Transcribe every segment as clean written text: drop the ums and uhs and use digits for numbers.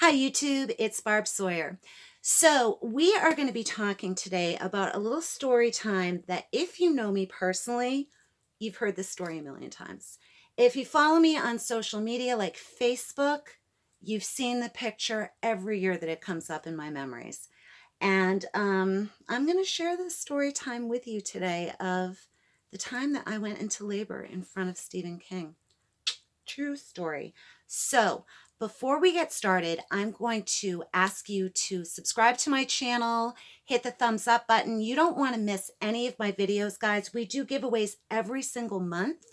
Hi YouTube, it's Barb Sawyer. So we are going to be talking today about a little story time that if you know me personally, you've heard this story a million times. If you follow me on social media like Facebook, you've seen the picture every year that it comes up in my memories. And I'm going to share this story time with you today of the time that I went into labor in front of Stephen King. True story. So before we get started, I'm going to ask you to subscribe to my channel, hit the thumbs up button. You don't want to miss any of my videos, guys. We do giveaways every single month,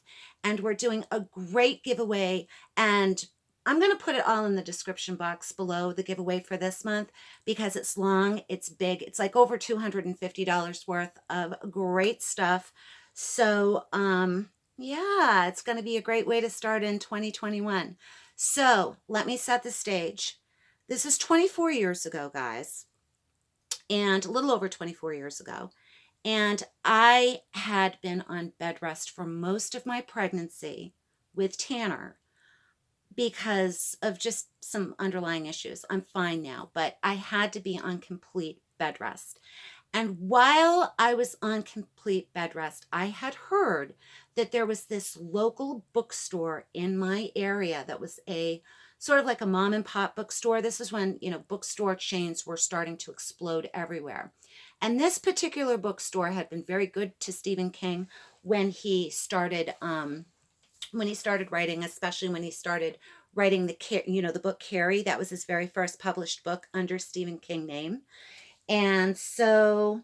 and we're doing a great giveaway. And I'm going to put it all in the description box below, the giveaway for this month, because it's long, it's big. It's like over $250 worth of great stuff. So, yeah, it's going to be a great way to start in 2021. So let me set the stage. This is 24 years ago, guys, and a little over 24 years ago. And I had been on bed rest for most of my pregnancy with Tanner because of just some underlying issues. I'm fine now, but I had to be on complete bed rest. And while I was on complete bed rest, I had heard that there was this local bookstore in my area that was a sort of like a mom and pop bookstore. This is when, bookstore chains were starting to explode everywhere. And this particular bookstore had been very good to Stephen King when he started writing, especially when he started writing the book Carrie. That was his very first published book under Stephen King name. And so,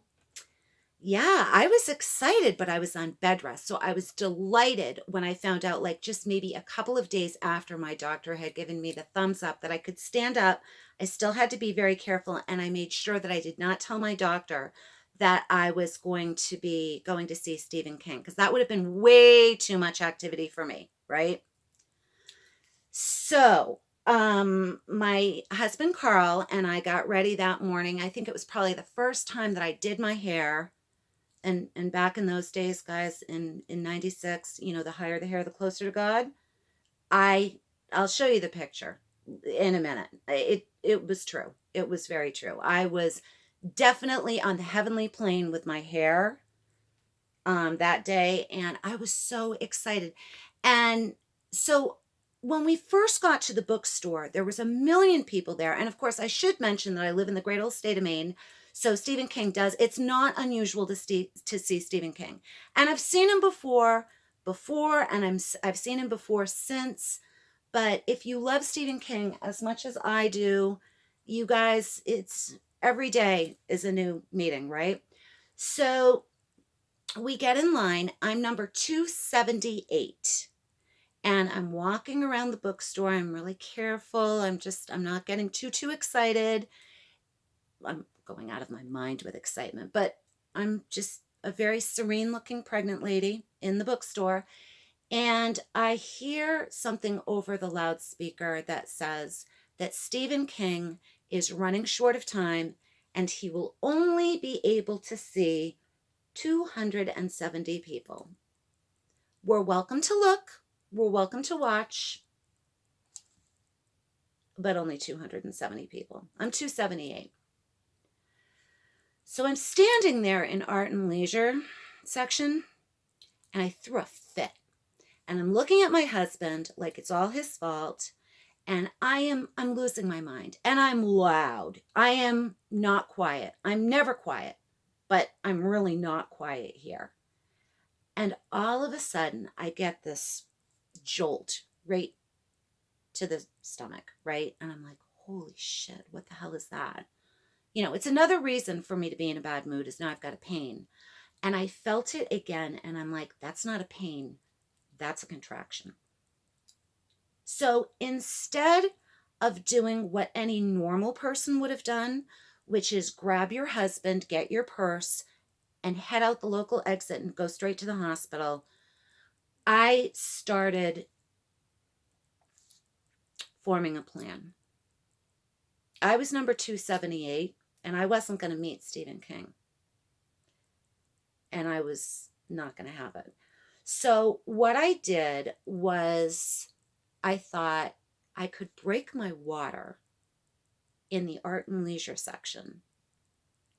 yeah, I was excited, but I was on bed rest. So I was delighted when I found out, like just maybe a couple of days after my doctor had given me the thumbs up, that I could stand up. I still had to be very careful. And I made sure that I did not tell my doctor that I was going to see Stephen King, because that would have been way too much activity for me, right? So my husband Carl and I got ready that morning. I think it was probably the first time that I did my hair. And back in those days, guys, in 96, the higher the hair, the closer to God. I'll show you the picture in a minute. It was true. It was very true. I was definitely on the heavenly plane with my hair that day, and I was so excited. And so when we first got to the bookstore, there was a million people there. And of course, I should mention that I live in the great old state of Maine. So Stephen King it's not unusual to see Stephen King. And I've seen him before, and I've seen him before since. But if you love Stephen King as much as I do, you guys, it's every day is a new meeting, right? So we get in line. I'm number 278. And I'm walking around the bookstore. I'm really careful. I'm not getting too excited. I'm going out of my mind with excitement, but I'm just a very serene looking pregnant lady in the bookstore. And I hear something over the loudspeaker that says that Stephen King is running short of time and he will only be able to see 270 people. We're welcome to look. We're welcome to watch, but only 270 people. I'm 278. So I'm standing there in art and leisure section, and I threw a fit. And I'm looking at my husband like it's all his fault, and I'm losing my mind. And I'm loud. I am not quiet. I'm never quiet, but I'm really not quiet here. And all of a sudden, I get this jolt right to the stomach, right? And I'm like, holy shit, what the hell is that? It's another reason for me to be in a bad mood is now I've got a pain. And I felt it again, and I'm like, that's not a pain, that's a contraction. So instead of doing what any normal person would have done, which is grab your husband, get your purse, and head out the local exit and go straight to the hospital, I started forming a plan. I was number 278, and I wasn't going to meet Stephen King. And I was not going to have it. So what I did was I thought I could break my water in the art and leisure section.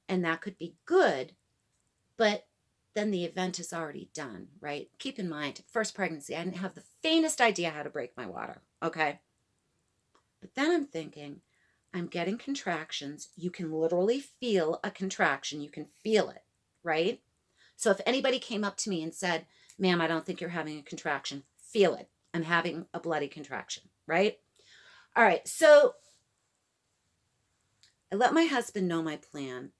And that could be good, but then the event is already done, right? Keep in mind, first pregnancy, I didn't have the faintest idea how to break my water, okay? But then I'm thinking, I'm getting contractions. You can literally feel a contraction. You can feel it, right? So if anybody came up to me and said, ma'am, I don't think you're having a contraction, feel it. I'm having a bloody contraction, right? All right, so I let my husband know my plan,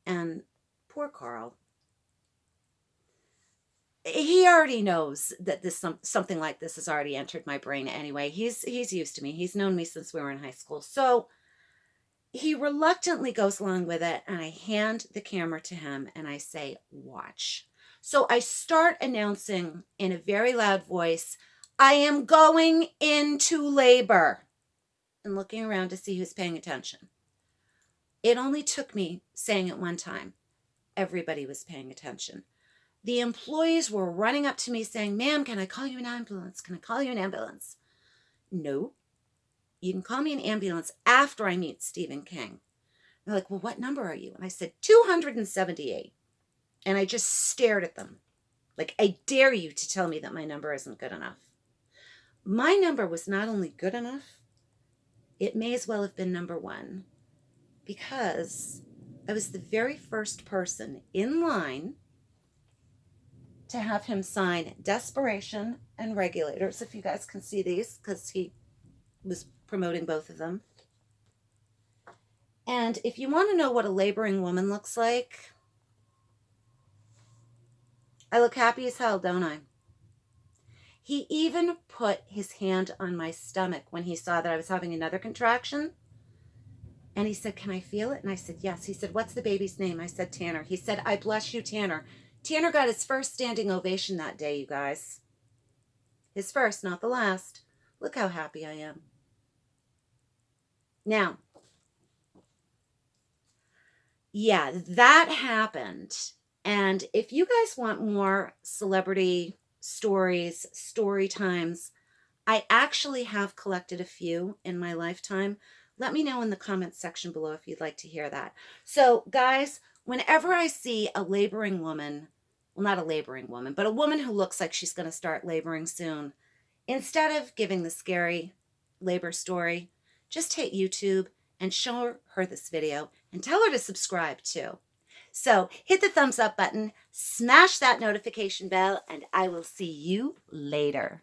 and poor Carl, he already knows that something like this has already entered my brain anyway. He's used to me. He's known me since we were in high school. So he reluctantly goes along with it, and I hand the camera to him and I say, watch. So I start announcing in a very loud voice, I am going into labor, and looking around to see who's paying attention. It only took me saying it one time. Everybody was paying attention. The employees were running up to me saying, ma'am, can I call you an ambulance? Can I call you an ambulance? No, you can call me an ambulance after I meet Stephen King. They're like, well, what number are you? And I said, 278. And I just stared at them. Like, I dare you to tell me that my number isn't good enough. My number was not only good enough, it may as well have been number one, because I was the very first person in line to have him sign Desperation and Regulators, if you guys can see these, because he was promoting both of them. And if you want to know what a laboring woman looks like, I look happy as hell, don't I? He even put his hand on my stomach when he saw that I was having another contraction. And he said, can I feel it? And I said, yes. He said, what's the baby's name? I said, Tanner. He said, I bless you, Tanner. Tanner got his first standing ovation that day, you guys. His first, not the last. Look how happy I am. Now, yeah, that happened. And if you guys want more celebrity stories, story times, I actually have collected a few in my lifetime. Let me know in the comments section below if you'd like to hear that. So guys, whenever I see a laboring woman, well, not a laboring woman, but a woman who looks like she's going to start laboring soon, instead of giving the scary labor story, just hit YouTube and show her this video and tell her to subscribe too. So hit the thumbs up button, smash that notification bell, and I will see you later.